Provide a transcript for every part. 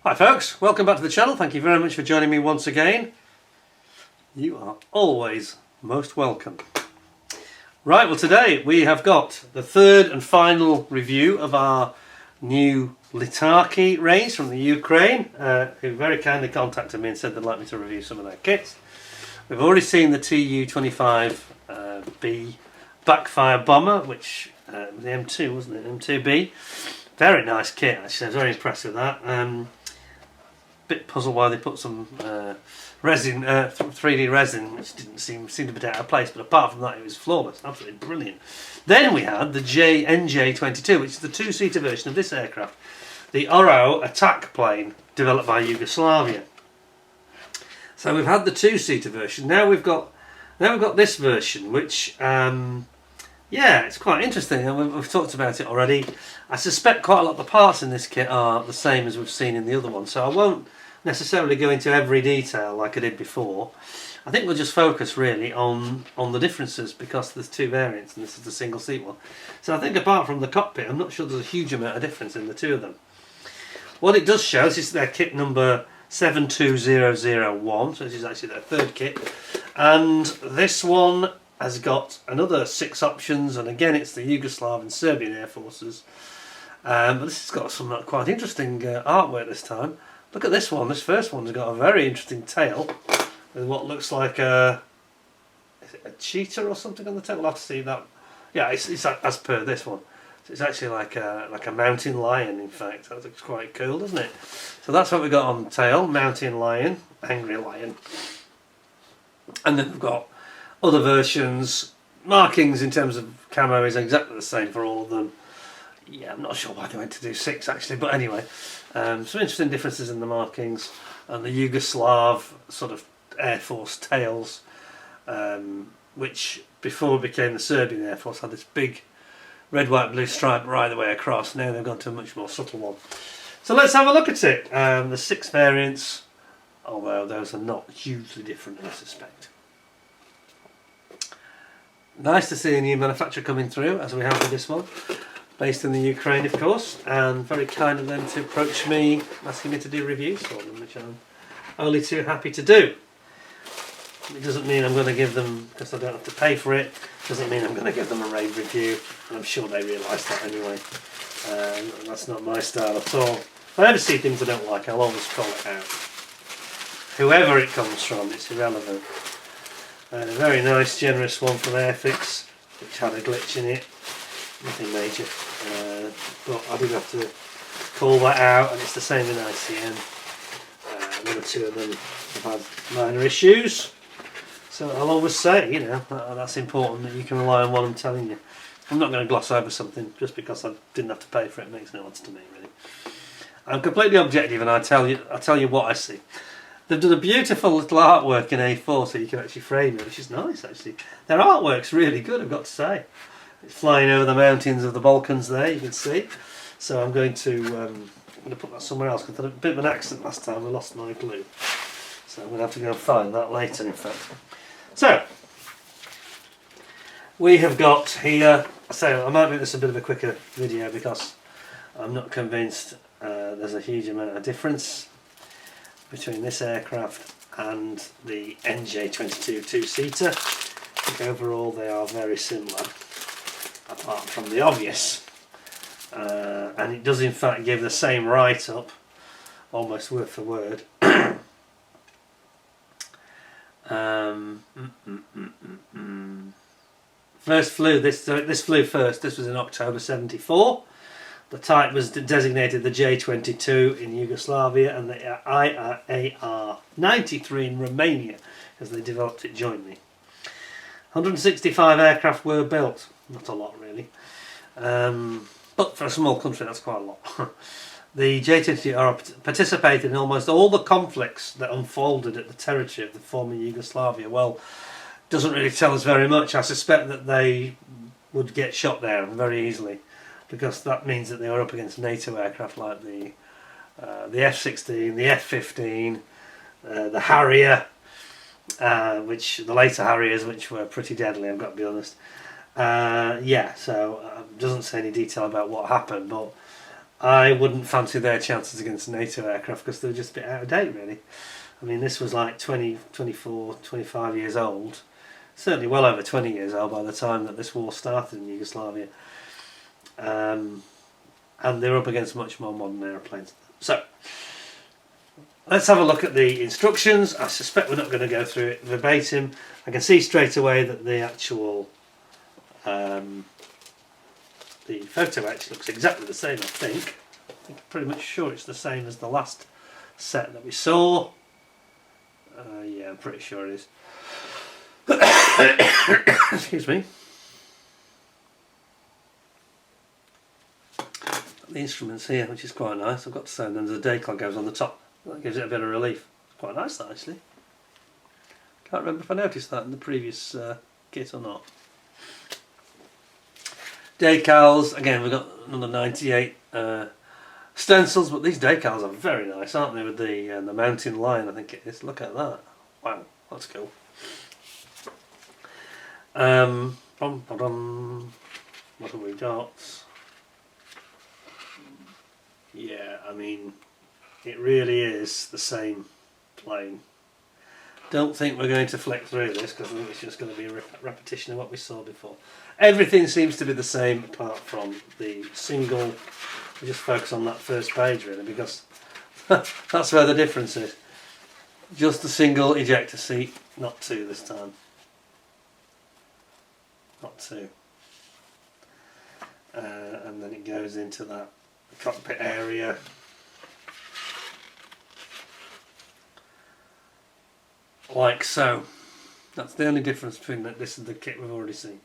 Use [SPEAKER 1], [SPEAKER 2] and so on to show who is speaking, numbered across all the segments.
[SPEAKER 1] Hi folks, welcome back to the channel. Thank you very much for joining me once again. You are always most welcome. Right, well today we have got the third and final review of our new Litaki range from the Ukraine, who very kindly contacted me and said they'd like me to review some of their kits. We've already seen the Tu-25B backfire bomber, which was the M2, wasn't it? M2B. Very nice kit actually, I was very impressed with that. Bit puzzled why they put some resin, 3D resin, which didn't seem a bit out of place, but apart from that it was flawless, absolutely brilliant. Then we had the NJ-22, which is the two-seater version of this aircraft, the ORAO attack plane developed by Yugoslavia. So we've had the two-seater version. Now we've got this version, which yeah, it's quite interesting, and we've talked about it already. I suspect quite a lot of the parts in this kit are the same as we've seen in the other one, so I won't necessarily go into every detail like I did before. I think we'll just focus really on the differences, because there's two variants and this is the single seat one. So I think apart from the cockpit, I'm not sure there's a huge amount of difference in the two of them. What it does show is their kit number 72001, so this is actually their third kit, and this one has got another 6 options, and again it's the Yugoslav and Serbian Air Forces. But this has got some quite interesting artwork this time. Look at this one. This first one's got a very interesting tail with what looks like is it a cheetah or something on the tail? We'll have to see that. Yeah, it's as per this one. So it's actually like a mountain lion, in fact. That looks quite cool, doesn't it? So that's what we got on the tail, mountain lion, angry lion. And then we've got other versions. Markings in terms of camo is exactly the same for all of them. Yeah, I'm not sure why they went to do 6 actually, but anyway, some interesting differences in the markings, and the Yugoslav sort of Air Force tails, which before it became the Serbian Air Force had this big red, white, blue stripe right the way across. Now they've gone to a much more subtle one. So let's have a look at it. The 6 variants, although those are not hugely different, I suspect. Nice to see a new manufacturer coming through, as we have with this one, based in the Ukraine of course, and very kind of them to approach me asking me to do reviews for them, which I'm only too happy to do. It doesn't mean I'm going to give them, because I don't have to pay for it, doesn't mean I'm going to give them a rave review, and I'm sure they realise that anyway. That's not my style at all. If I ever see things I don't like, I'll always call it out. Whoever it comes from, it's irrelevant. A very nice, generous one from Airfix, which had a glitch in it. Nothing major, but I did have to call that out, and it's the same in ICM. One or two of them have had minor issues, so I'll always say, you know, that's important, that you can rely on what I'm telling you. I'm not going to gloss over something just because I didn't have to pay for it. It makes no odds to me, really. I'm completely objective, and I tell you what I see. They've done a beautiful little artwork in A4, so you can actually frame it, which is nice actually. Their artwork's really good, I've got to say. It's flying over the mountains of the Balkans there, you can see. So I'm going to put that somewhere else, because I had a bit of an accident last time, I lost my glue. So I'm going to have to go and find that later, in fact. So, we have got here, so I might make this a bit of a quicker video because I'm not convinced there's a huge amount of difference between this aircraft and the NJ-22 two-seater. I think overall they are very similar, apart from the obvious. And it does in fact give the same write-up, almost word for word. First flew, this flew first, this was in October 74. The type was designated the J-22 in Yugoslavia, and the IAR-93 in Romania, because they developed it jointly. 165 aircraft were built, not a lot really, but for a small country that's quite a lot. The J-22 participated in almost all the conflicts that unfolded at the territory of the former Yugoslavia. Well, doesn't really tell us very much. I suspect that they would get shot down very easily, because that means that they were up against NATO aircraft like the F-16, the F-15, the Harrier, which the later Harriers, which were pretty deadly, I've got to be honest. Yeah, so doesn't say any detail about what happened, but I wouldn't fancy their chances against NATO aircraft because they're just a bit out of date, really. I mean, this was like 20, 24, 25 years old. Certainly well over 20 years old by the time that this war started in Yugoslavia. And they're up against much more modern aeroplanes. So, let's have a look at the instructions. I suspect we're not going to go through it verbatim. I can see straight away that the actual the photo actually looks exactly the same, I think. I'm pretty much sure it's the same as the last set that we saw. Yeah, I'm pretty sure it is. Excuse me. The instruments here, which is quite nice, I've got to say, and then the decal goes on the top. That gives it a bit of relief. It's quite nice, that, actually. Can't remember if I noticed that in the previous kit or not. Decals, again, we've got another 98 stencils, but these decals are very nice, aren't they, with the mountain lion, I think it is. Look at that. Wow, that's cool. What have we got? Yeah, I mean, it really is the same plane. Don't think we're going to flick through this because I think it's just going to be a repetition of what we saw before. Everything seems to be the same apart from the single. We just focus on that first page really because that's where the difference is. Just a single ejector seat, not two this time. Not two. And then it goes into that cockpit area. Like so. That's the only difference between this and the kit we've already seen.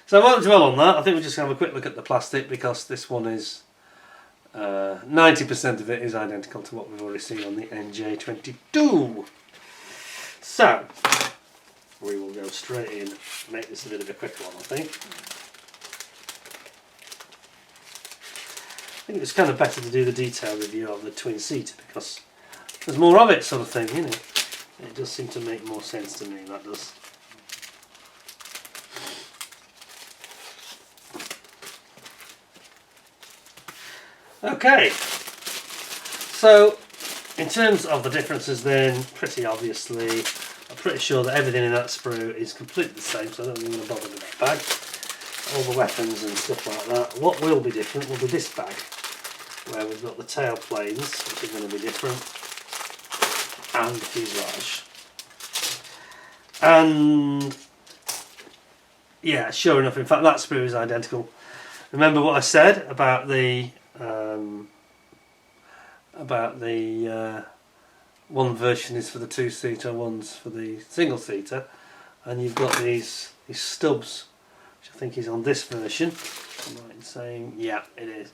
[SPEAKER 1] So I won't dwell on that. I think we'll just have a quick look at the plastic because this one is 90% of it is identical to what we've already seen on the J-22. So we will go straight in, make this a bit of a quicker one, I think. I think it's kind of better to do the detail review of the twin seater because there's more of it, sort of thing, you know. It does seem to make more sense to me, that does. Okay, so in terms of the differences then, pretty obviously, I'm pretty sure that everything in that sprue is completely the same, so I don't think I'm going to bother with that bag. All the weapons and stuff like that. What will be different will be this bag, where we've got the tail planes, which are going to be different, and the fuselage. And yeah, sure enough, in fact that sprue is identical. Remember what I said about the one version is for the two-seater, one's for the single-seater, and you've got these stubs, which I think is on this version. I'm right in saying, yeah, it is.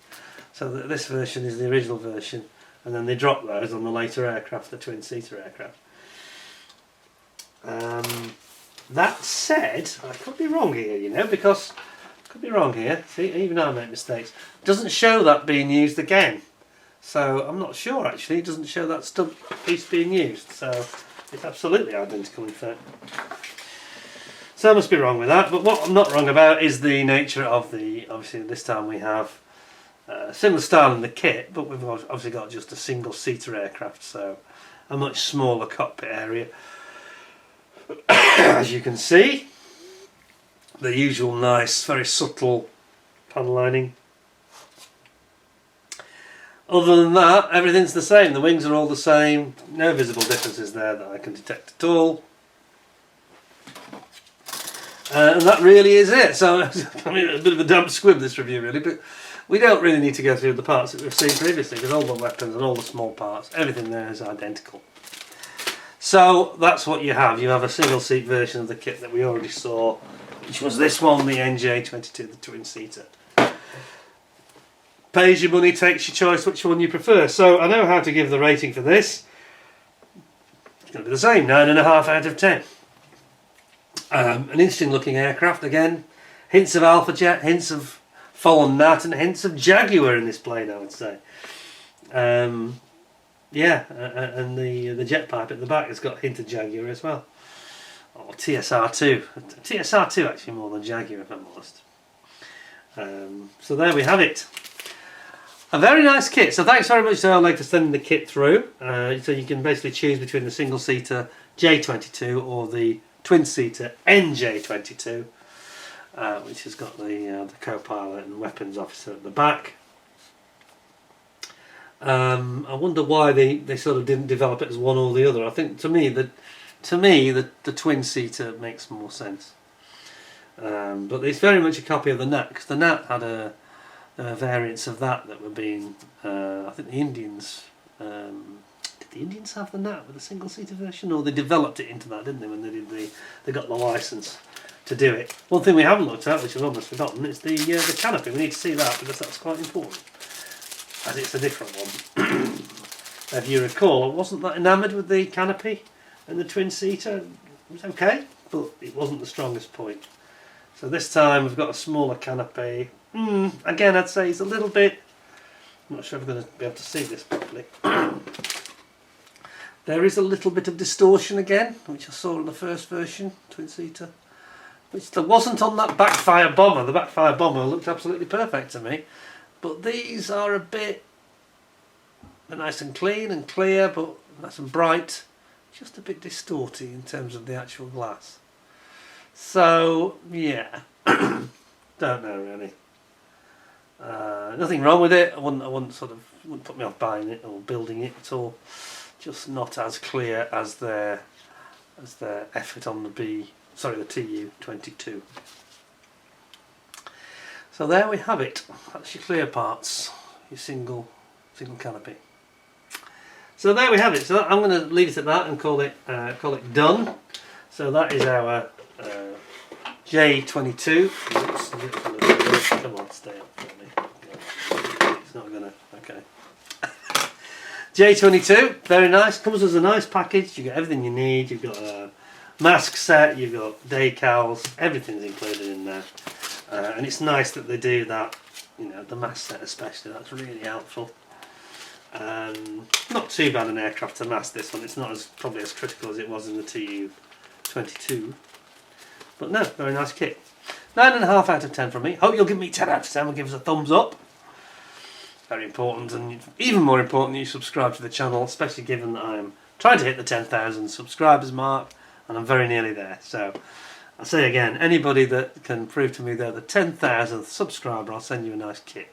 [SPEAKER 1] So this version is the original version, and then they drop those on the later aircraft, the twin-seater aircraft. That said, I could be wrong here, you know, because I could be wrong here. See, even I make mistakes. It doesn't show that being used again. So I'm not sure actually, it doesn't show that stub piece being used. So it's absolutely identical in fact. So I must be wrong with that, but what I'm not wrong about is the nature of the, obviously this time we have similar style in the kit, but we've obviously got just a single seater aircraft, so a much smaller cockpit area. As you can see, the usual nice, very subtle panel lining. Other than that, everything's the same. The wings are all the same. No visible differences there that I can detect at all. And that really is it. So, I mean, a bit of a damp squib this review really, but we don't really need to go through the parts that we've seen previously because all the weapons and all the small parts, everything there is identical. So that's what you have. You have a single seat version of the kit that we already saw, which was this one, the J-22, the twin-seater. Pays your money, takes your choice, which one you prefer. So I know how to give the rating for this. It's going to be the same, 9.5 out of 10. An interesting looking aircraft again. Hints of Alpha Jet, hints of Fallen Nat, and hints of Jaguar in this plane, I would say. Yeah, and the jet pipe at the back has got a hint of Jaguar as well. Or TSR2. TSR2 actually more than Jaguar if I'm honest. So there we have it. A very nice kit. So thanks very much to Oleg for sending the kit through. So you can basically choose between the single-seater J-22 or the twin-seater NJ-22, which has got the co-pilot and weapons officer at the back. I wonder why they sort of didn't develop it as one or the other. I think to me the twin-seater makes more sense. But it's very much a copy of the Nat, because the Nat had a variants of that were being, I think the Indians, did the Indians have the Nat with a single-seater version, or they developed it into that, didn't they, when they got the license to do it. One thing we haven't looked at, which I've almost forgotten, is the Canopy. We need to see that, because that's quite important, as it's a different one. If you recall, I wasn't that enamoured with the Canopy and the twin-seater. It was okay, but it wasn't the strongest point. So this time we've got a smaller Canopy. Again, I'd say it's a little bit, I'm not sure if I'm going to be able to see this properly. There is a little bit of distortion again, which I saw in the first version, twin-seater, which there wasn't on that Backfire Bomber. The Backfire Bomber looked absolutely perfect to me, but these are a bit, they're nice and clean and clear, but nice and bright, just a bit distorted in terms of the actual glass. So yeah, don't know really. Nothing wrong with it. I wouldn't put me off buying it or building it at all. Just not as clear as their effort on the TU-22. So there we have it. That's your clear parts, your single canopy. So there we have it. So I'm going to leave it at that and call it done. So that is our J-22. Come on, stay up for me. It's not gonna. Okay. J-22, very nice. Comes as a nice package. You get everything you need. You've got a mask set. You've got decals. Everything's included in there. And it's nice that they do that. You know, the mask set especially. That's really helpful. Not too bad an aircraft to mask this one. It's not probably as critical as it was in the TU-22. But no, very nice kit. 9.5 out of 10 from me. Hope you'll give me 10 out of 10 and give us a thumbs up. Very important, and even more important, you subscribe to the channel, especially given that I am trying to hit the 10,000 subscribers mark, and I'm very nearly there. So I'll say again, anybody that can prove to me they're the 10,000th subscriber, I'll send you a nice kit.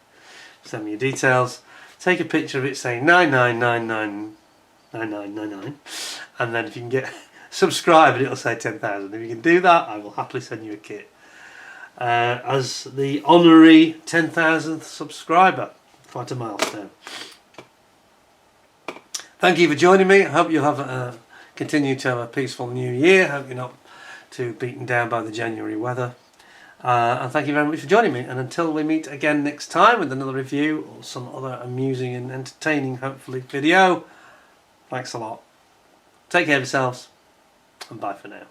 [SPEAKER 1] Send me your details. Take a picture of it saying 99999999, and then if you can get subscribe and it'll say 10,000. If you can do that, I will happily send you a kit. As the honorary 10,000th subscriber. Quite a milestone. Thank you for joining me. I hope you'll have continue to have a peaceful new year. I hope you're not too beaten down by the January weather. And thank you very much for joining me. And until we meet again next time with another review or some other amusing and entertaining, hopefully, video, thanks a lot. Take care of yourselves, and bye for now.